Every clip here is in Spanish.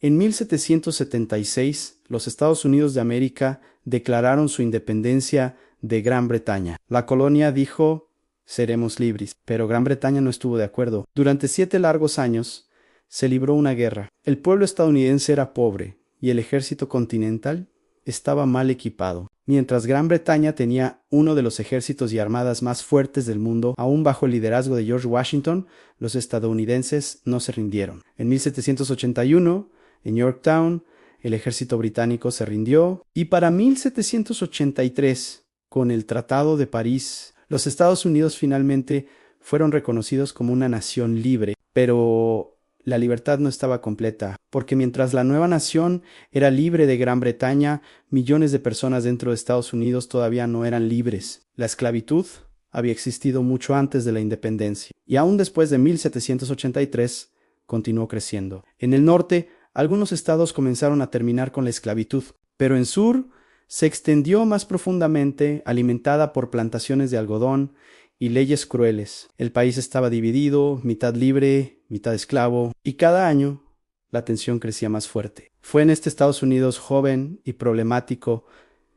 En 1776, los Estados Unidos de América declararon su independencia de Gran Bretaña. La colonia dijo: seremos libres, pero Gran Bretaña no estuvo de acuerdo. Durante 7 largos años se libró una guerra. El pueblo estadounidense era pobre y el ejército continental estaba mal equipado. Mientras Gran Bretaña tenía uno de los ejércitos y armadas más fuertes del mundo, aún bajo el liderazgo de George Washington, los estadounidenses no se rindieron. En 1781, en Yorktown, el ejército británico se rindió y para 1783, con el Tratado de París, los Estados Unidos finalmente fueron reconocidos como una nación libre, pero la libertad no estaba completa, porque mientras la nueva nación era libre de Gran Bretaña, millones de personas dentro de Estados Unidos todavía no eran libres. La esclavitud había existido mucho antes de la independencia, y aún después de 1783 continuó creciendo. En el norte, algunos estados comenzaron a terminar con la esclavitud, pero en sur se extendió más profundamente, alimentada por plantaciones de algodón y leyes crueles. El país estaba dividido, mitad libre, mitad esclavo, y cada año la tensión crecía más fuerte. Fue en este Estados Unidos joven y problemático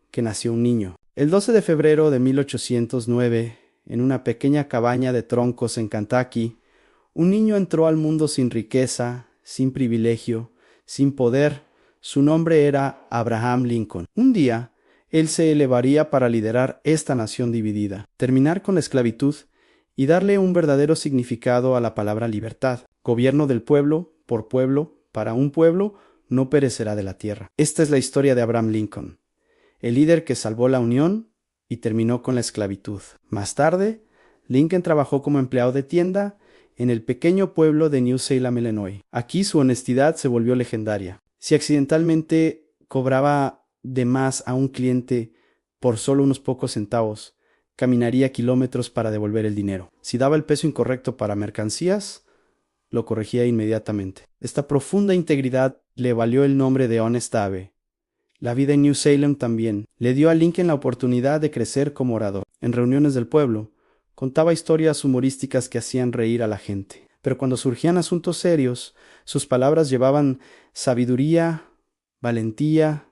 que nació un niño. El 12 de febrero de 1809, en una pequeña cabaña de troncos en Kentucky, un niño entró al mundo sin riqueza, sin privilegio, sin poder. Su nombre era Abraham Lincoln. Un día, él se elevaría para liderar esta nación dividida, terminar con la esclavitud y darle un verdadero significado a la palabra libertad. Gobierno del pueblo, por pueblo, para un pueblo, no perecerá de la tierra. Esta es la historia de Abraham Lincoln, el líder que salvó la Unión y terminó con la esclavitud. Más tarde, Lincoln trabajó como empleado de tienda en el pequeño pueblo de New Salem, Illinois. Aquí su honestidad se volvió legendaria. Si accidentalmente cobraba de más a un cliente por solo unos pocos centavos, caminaría kilómetros para devolver el dinero. Si daba el peso incorrecto para mercancías, lo corregía inmediatamente. Esta profunda integridad le valió el nombre de Honest Abe. La vida en New Salem también le dio a Lincoln la oportunidad de crecer como orador. En reuniones del pueblo, contaba historias humorísticas que hacían reír a la gente. Pero cuando surgían asuntos serios, sus palabras llevaban sabiduría, valentía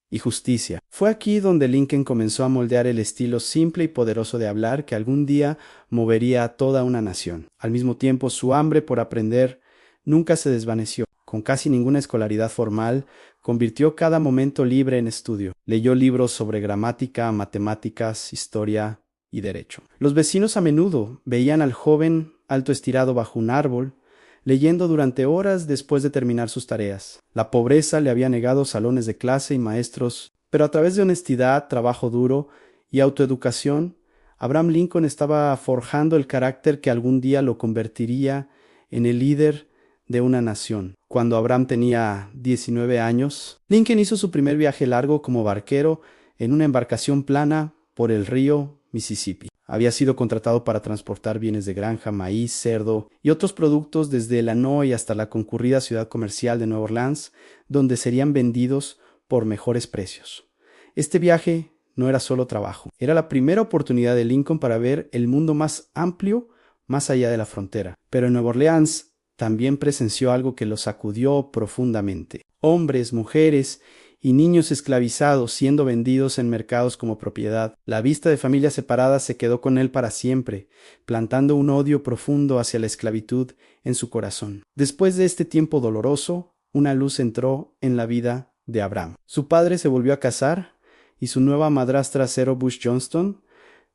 y justicia. Fue aquí donde Lincoln comenzó a moldear el estilo simple y poderoso de hablar que algún día movería a toda una nación. Al mismo tiempo, su hambre por aprender nunca se desvaneció. Con casi ninguna escolaridad formal, convirtió cada momento libre en estudio. Leyó libros sobre gramática, matemáticas, historia y derecho. Los vecinos a menudo veían al joven alto estirado bajo un árbol, leyendo durante horas después de terminar sus tareas. La pobreza le había negado salones de clase y maestros, pero a través de honestidad, trabajo duro y autoeducación, Abraham Lincoln estaba forjando el carácter que algún día lo convertiría en el líder de una nación. Cuando Abraham tenía 19 años, Lincoln hizo su primer viaje largo como barquero en una embarcación plana por el río Mississippi. Había sido contratado para transportar bienes de granja, maíz, cerdo y otros productos desde Illinois hasta la concurrida ciudad comercial de Nueva Orleans, donde serían vendidos por mejores precios. Este viaje no era solo trabajo, era la primera oportunidad de Lincoln para ver el mundo más amplio, más allá de la frontera. Pero en Nueva Orleans también presenció algo que lo sacudió profundamente. Hombres, mujeres y niños esclavizados siendo vendidos en mercados como propiedad. La vista de familias separadas se quedó con él para siempre, plantando un odio profundo hacia la esclavitud en su corazón. Después de este tiempo doloroso, una luz entró en la vida de Abraham. Su padre se volvió a casar y su nueva madrastra Zero Bush Johnston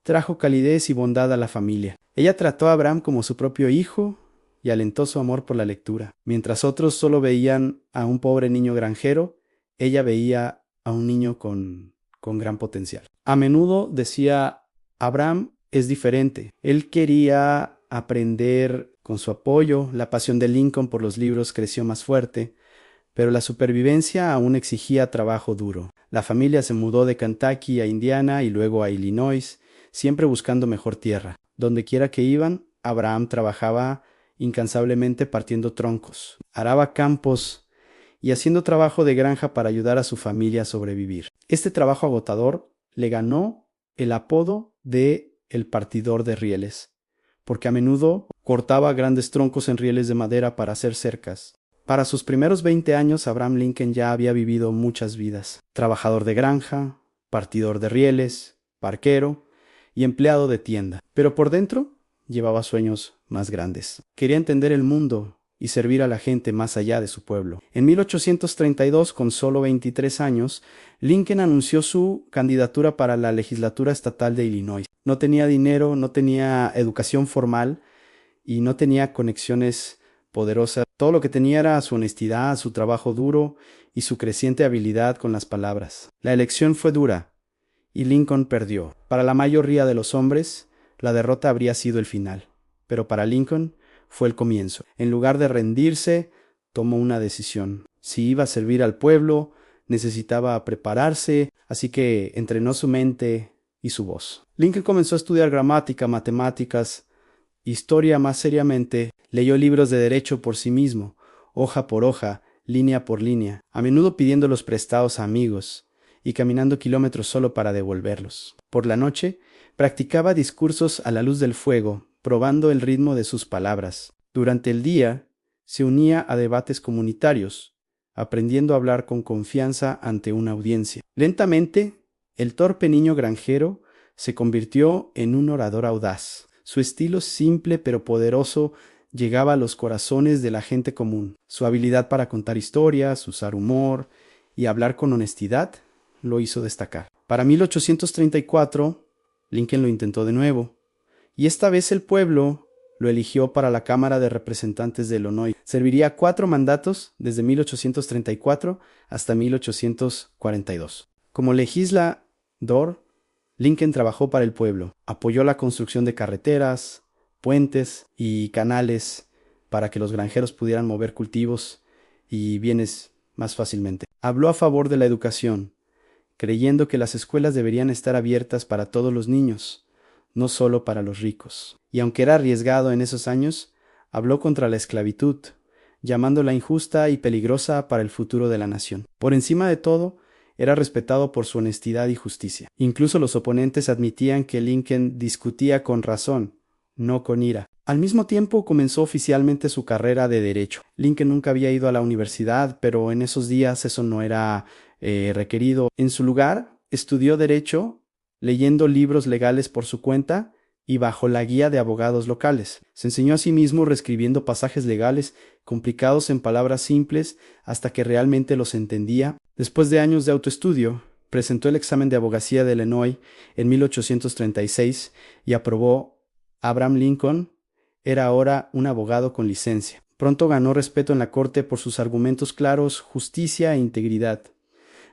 trajo calidez y bondad a la familia. Ella trató a Abraham como su propio hijo y alentó su amor por la lectura. Mientras otros solo veían a un pobre niño granjero, ella veía a un niño con gran potencial. A menudo decía: Abraham es diferente. Él quería aprender. Con su apoyo, la pasión de Lincoln por los libros creció más fuerte, pero la supervivencia aún exigía trabajo duro. La familia se mudó de Kentucky a Indiana y luego a Illinois, siempre buscando mejor tierra. Donde quiera que iban, Abraham trabajaba incansablemente partiendo troncos, araba campos y haciendo trabajo de granja para ayudar a su familia a sobrevivir. Este trabajo agotador le ganó el apodo de el partidor de rieles, porque a menudo cortaba grandes troncos en rieles de madera para hacer cercas. Para sus primeros 20 años, Abraham Lincoln ya había vivido muchas vidas. Trabajador de granja, partidor de rieles, barquero y empleado de tienda. Pero por dentro llevaba sueños más grandes. Quería entender el mundo y servir a la gente más allá de su pueblo. En 1832, con solo 23 años, Lincoln anunció su candidatura para la legislatura estatal de Illinois. No tenía dinero, no tenía educación formal y no tenía conexiones poderosas. Todo lo que tenía era su honestidad, su trabajo duro y su creciente habilidad con las palabras. La elección fue dura y Lincoln perdió. Para la mayoría de los hombres, la derrota habría sido el final, pero para Lincoln fue el comienzo. En lugar de rendirse, tomó una decisión. Si iba a servir al pueblo, necesitaba prepararse, así que entrenó su mente y su voz. Lincoln comenzó a estudiar gramática, matemáticas, historia más seriamente. Leyó libros de derecho por sí mismo, hoja por hoja, línea por línea, a menudo pidiéndolos prestados a amigos y caminando kilómetros solo para devolverlos. Por la noche, practicaba discursos a la luz del fuego, probando el ritmo de sus palabras. Durante el día, se unía a debates comunitarios, aprendiendo a hablar con confianza ante una audiencia. Lentamente, el torpe niño granjero se convirtió en un orador audaz. Su estilo simple pero poderoso llegaba a los corazones de la gente común. Su habilidad para contar historias, usar humor y hablar con honestidad lo hizo destacar. Para 1834, Lincoln lo intentó de nuevo, y esta vez el pueblo lo eligió para la Cámara de Representantes de Illinois. Serviría 4 mandatos desde 1834 hasta 1842. Como legislador, Lincoln trabajó para el pueblo, apoyó la construcción de carreteras, puentes y canales para que los granjeros pudieran mover cultivos y bienes más fácilmente. Habló a favor de la educación, creyendo que las escuelas deberían estar abiertas para todos los niños, no solo para los ricos. Y aunque era arriesgado en esos años, habló contra la esclavitud, llamándola injusta y peligrosa para el futuro de la nación. Por encima de todo, era respetado por su honestidad y justicia. Incluso los oponentes admitían que Lincoln discutía con razón, no con ira. Al mismo tiempo comenzó oficialmente su carrera de derecho. Lincoln nunca había ido a la universidad, pero en esos días eso no era requerido. En su lugar, estudió derecho, leyendo libros legales por su cuenta y bajo la guía de abogados locales. Se enseñó a sí mismo reescribiendo pasajes legales complicados en palabras simples hasta que realmente los entendía. Después de años de autoestudio, presentó el examen de abogacía de Illinois en 1836 y aprobó. Abraham Lincoln era ahora un abogado con licencia. Pronto ganó respeto en la corte por sus argumentos claros, justicia e integridad.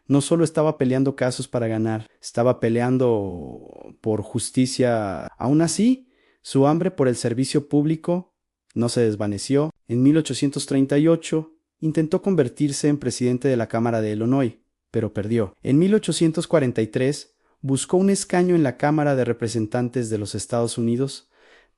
No solo estaba peleando casos para ganar, estaba peleando por justicia. Aún así, su hambre por el servicio público no se desvaneció. En 1838 intentó convertirse en presidente de la Cámara de Illinois, pero perdió. En 1843 buscó un escaño en la Cámara de Representantes de los Estados Unidos,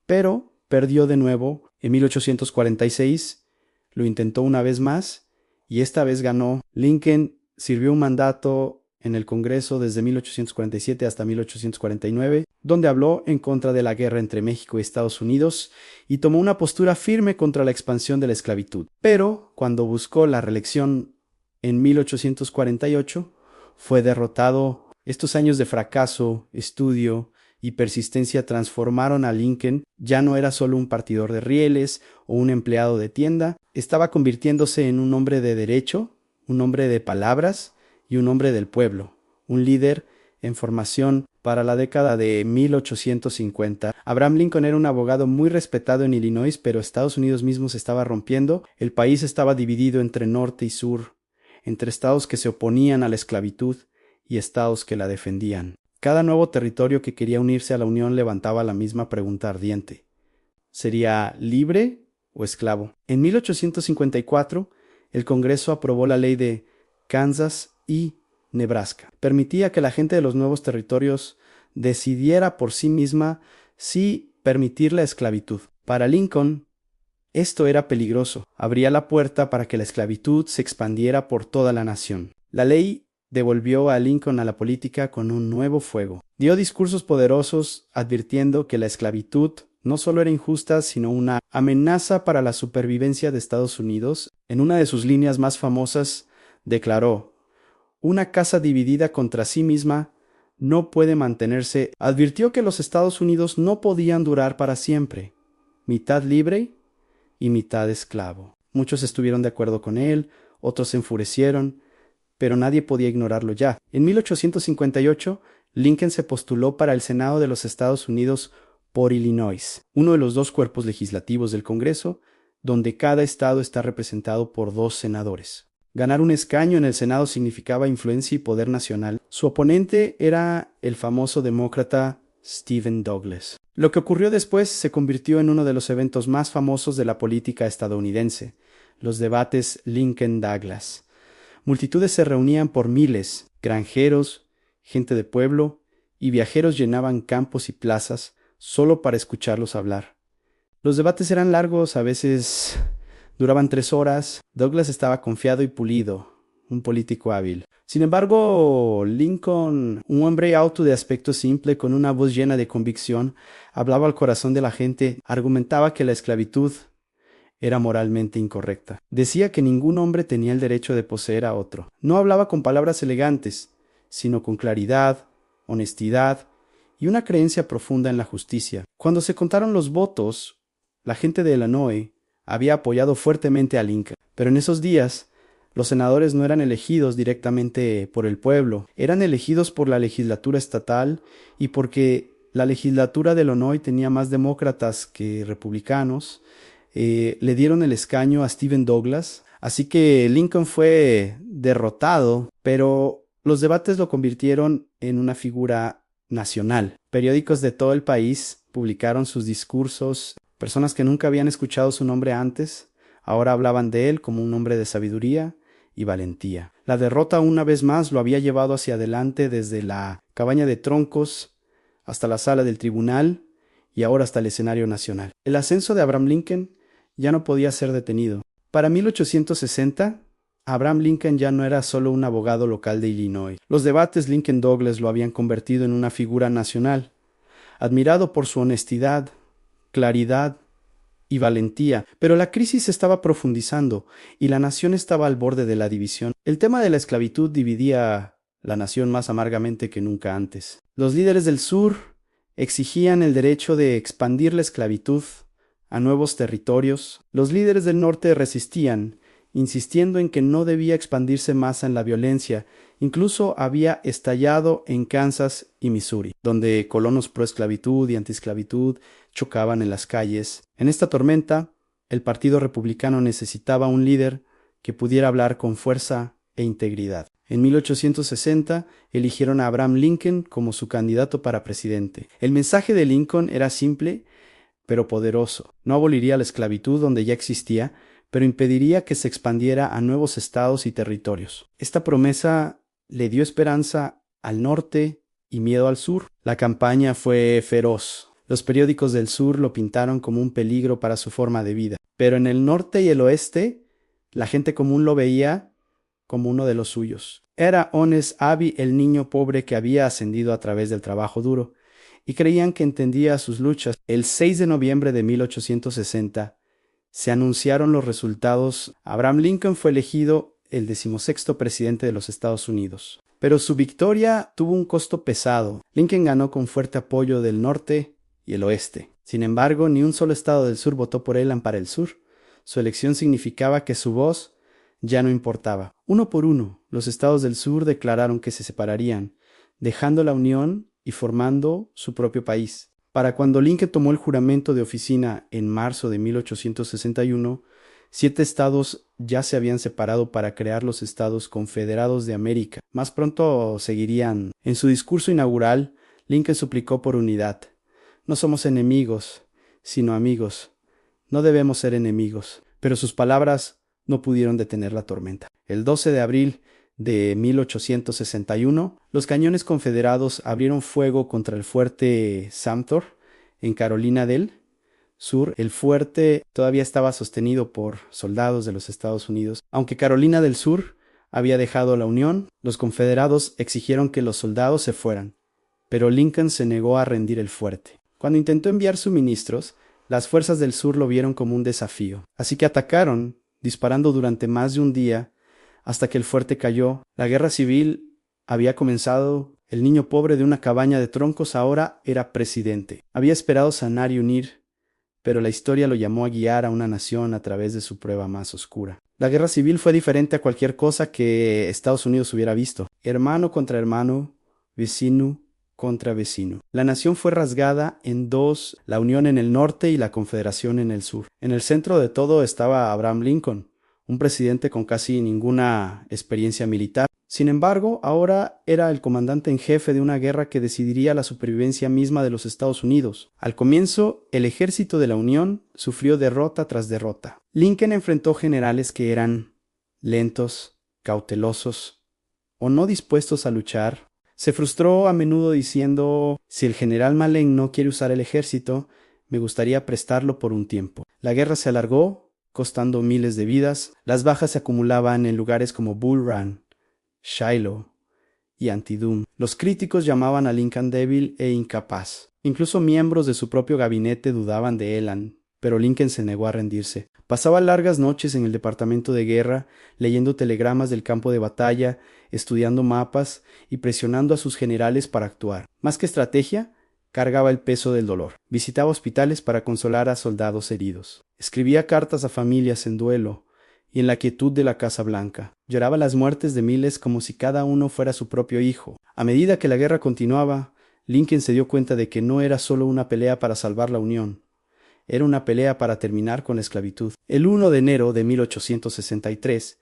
pero perdió de nuevo. En 1846 lo intentó una vez más y esta vez ganó. Lincoln sirvió un mandato en el Congreso desde 1847 hasta 1849, donde habló en contra de la guerra entre México y Estados Unidos y tomó una postura firme contra la expansión de la esclavitud. Pero cuando buscó la reelección en 1848, fue derrotado. Estos años de fracaso, estudio y persistencia transformaron a Lincoln. Ya no era solo un partidor de rieles o un empleado de tienda, estaba convirtiéndose en un hombre de derecho, un hombre de palabras y un hombre del pueblo, un líder en formación para la década de 1850. Abraham Lincoln era un abogado muy respetado en Illinois, pero Estados Unidos mismo se estaba rompiendo. El país estaba dividido entre norte y sur, entre estados que se oponían a la esclavitud y estados que la defendían. Cada nuevo territorio que quería unirse a la Unión levantaba la misma pregunta ardiente: ¿sería libre o esclavo? En 1854, el Congreso aprobó la ley de Kansas y Nebraska. Permitía que la gente de los nuevos territorios decidiera por sí misma si permitir la esclavitud. Para Lincoln, esto era peligroso. Abría la puerta para que la esclavitud se expandiera por toda la nación. La ley devolvió a Lincoln a la política con un nuevo fuego. Dio discursos poderosos advirtiendo que la esclavitud no solo era injusta, sino una amenaza para la supervivencia de Estados Unidos. En una de sus líneas más famosas declaró: "Una casa dividida contra sí misma no puede mantenerse". Advirtió que los Estados Unidos no podían durar para siempre, mitad libre y mitad esclavo. Muchos estuvieron de acuerdo con él, otros se enfurecieron, pero nadie podía ignorarlo ya. En 1858, Lincoln se postuló para el Senado de los Estados Unidos por Illinois, uno de los dos cuerpos legislativos del Congreso, donde cada estado está representado por 2 senadores. Ganar un escaño en el Senado significaba influencia y poder nacional. Su oponente era el famoso demócrata Stephen Douglas. Lo que ocurrió después se convirtió en uno de los eventos más famosos de la política estadounidense, los debates Lincoln-Douglas. Multitudes se reunían por miles, granjeros, gente de pueblo y viajeros llenaban campos y plazas solo para escucharlos hablar. Los debates eran largos, a veces duraban 3 horas. Douglas estaba confiado y pulido, un político hábil. Sin embargo, Lincoln, un hombre alto de aspecto simple, con una voz llena de convicción, hablaba al corazón de la gente, argumentaba que la esclavitud era moralmente incorrecta. Decía que ningún hombre tenía el derecho de poseer a otro. No hablaba con palabras elegantes, sino con claridad, honestidad y una creencia profunda en la justicia. Cuando se contaron los votos, la gente de Illinois había apoyado fuertemente a Lincoln. Pero en esos días, los senadores no eran elegidos directamente por el pueblo, eran elegidos por la legislatura estatal, y porque la legislatura de Illinois tenía más demócratas que republicanos, le dieron el escaño a Stephen Douglas. Así que Lincoln fue derrotado, pero los debates lo convirtieron en una figura nacional. Periódicos de todo el país publicaron sus discursos. Personas que nunca habían escuchado su nombre antes, ahora hablaban de él como un hombre de sabiduría y valentía. La derrota una vez más lo había llevado hacia adelante, desde la cabaña de troncos hasta la sala del tribunal y ahora hasta el escenario nacional. El ascenso de Abraham Lincoln ya no podía ser detenido. Para 1860, Abraham Lincoln ya no era solo un abogado local de Illinois. Los debates Lincoln-Douglas lo habían convertido en una figura nacional, admirado por su honestidad, claridad y valentía. Pero la crisis se estaba profundizando y la nación estaba al borde de la división. El tema de la esclavitud dividía la nación más amargamente que nunca antes. Los líderes del sur exigían el derecho de expandir la esclavitud a nuevos territorios. Los líderes del norte resistían, insistiendo en que no debía expandirse más en la violencia. Incluso había estallado en Kansas y Missouri, donde colonos pro esclavitud y antiesclavitud chocaban en las calles. En esta tormenta, el Partido Republicano necesitaba un líder que pudiera hablar con fuerza e integridad. En 1860 eligieron a Abraham Lincoln como su candidato para presidente. El mensaje de Lincoln era simple pero poderoso. No aboliría la esclavitud donde ya existía, pero impediría que se expandiera a nuevos estados y territorios. Esta promesa le dio esperanza al norte y miedo al sur. La campaña fue feroz. Los periódicos del sur lo pintaron como un peligro para su forma de vida. Pero en el norte y el oeste, la gente común lo veía como uno de los suyos. Era Honest Abe, el niño pobre que había ascendido a través del trabajo duro, y creían que entendía sus luchas. El 6 de noviembre de 1860 se anunciaron los resultados. Abraham Lincoln fue elegido el 16º presidente de los Estados Unidos. Pero su victoria tuvo un costo pesado. Lincoln ganó con fuerte apoyo del norte y el oeste. Sin embargo, ni un solo estado del sur votó por él para el sur. Su elección significaba que su voz ya no importaba. Uno por uno, los estados del sur declararon que se separarían, dejando la Unión y formando su propio país. Para cuando Lincoln tomó el juramento de oficina en marzo de 1861, 7 estados ya se habían separado para crear los Estados Confederados de América. Más pronto seguirían. En su discurso inaugural, Lincoln suplicó por unidad. No somos enemigos, sino amigos. No debemos ser enemigos. Pero sus palabras no pudieron detener la tormenta. El 12 de abril de 1861, los cañones confederados abrieron fuego contra el fuerte Sumter en Carolina del Sur. El fuerte todavía estaba sostenido por soldados de los Estados Unidos. Aunque Carolina del Sur había dejado la Unión, los confederados exigieron que los soldados se fueran, pero Lincoln se negó a rendir el fuerte. Cuando intentó enviar suministros, las fuerzas del sur lo vieron como un desafío. Así que atacaron, disparando durante más de un día, hasta que el fuerte cayó. La guerra civil había comenzado. El niño pobre de una cabaña de troncos ahora era presidente. Había esperado sanar y unir, pero la historia lo llamó a guiar a una nación a través de su prueba más oscura. La guerra civil fue diferente a cualquier cosa que Estados Unidos hubiera visto. Hermano contra hermano, vecino contra vecino. La nación fue rasgada en dos, la Unión en el norte y la Confederación en el sur. En el centro de todo estaba Abraham Lincoln, un presidente con casi ninguna experiencia militar. Sin embargo, ahora era el comandante en jefe de una guerra que decidiría la supervivencia misma de los Estados Unidos. Al comienzo, el ejército de la Unión sufrió derrota tras derrota. Lincoln enfrentó generales que eran lentos, cautelosos o no dispuestos a luchar. Se frustró a menudo diciendo: si el general Malen no quiere usar el ejército, me gustaría prestarlo por un tiempo. La guerra se alargó, costando miles de vidas. Las bajas se acumulaban en lugares como Bull Run, Shiloh y Antietam. Los críticos llamaban a Lincoln débil e incapaz. Incluso miembros de su propio gabinete dudaban de él, pero Lincoln se negó a rendirse. Pasaba largas noches en el departamento de guerra, leyendo telegramas del campo de batalla, estudiando mapas y presionando a sus generales para actuar. Más que estrategia, cargaba el peso del dolor. Visitaba hospitales para consolar a soldados heridos. Escribía cartas a familias en duelo y en la quietud de la Casa Blanca. Lloraba las muertes de miles como si cada uno fuera su propio hijo. A medida que la guerra continuaba, Lincoln se dio cuenta de que no era solo una pelea para salvar la Unión. Era una pelea para terminar con la esclavitud. El 1 de enero de 1863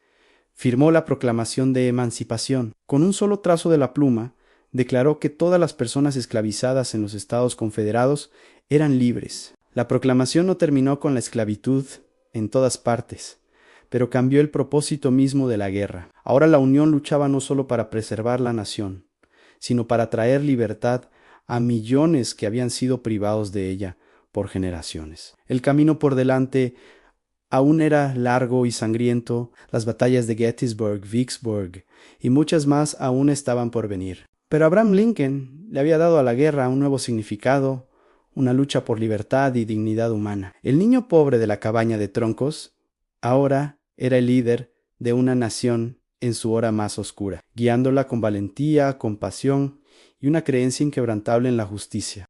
firmó la Proclamación de Emancipación. Con un solo trazo de la pluma, declaró que todas las personas esclavizadas en los Estados Confederados eran libres. La proclamación no terminó con la esclavitud en todas partes, pero cambió el propósito mismo de la guerra. Ahora la Unión luchaba no solo para preservar la nación, sino para traer libertad a millones que habían sido privados de ella por generaciones. El camino por delante aún era largo y sangriento. Las batallas de Gettysburg, Vicksburg y muchas más aún estaban por venir. Pero Abraham Lincoln le había dado a la guerra un nuevo significado, una lucha por libertad y dignidad humana. El niño pobre de la cabaña de troncos ahora era el líder de una nación en su hora más oscura, guiándola con valentía, compasión y una creencia inquebrantable en la justicia.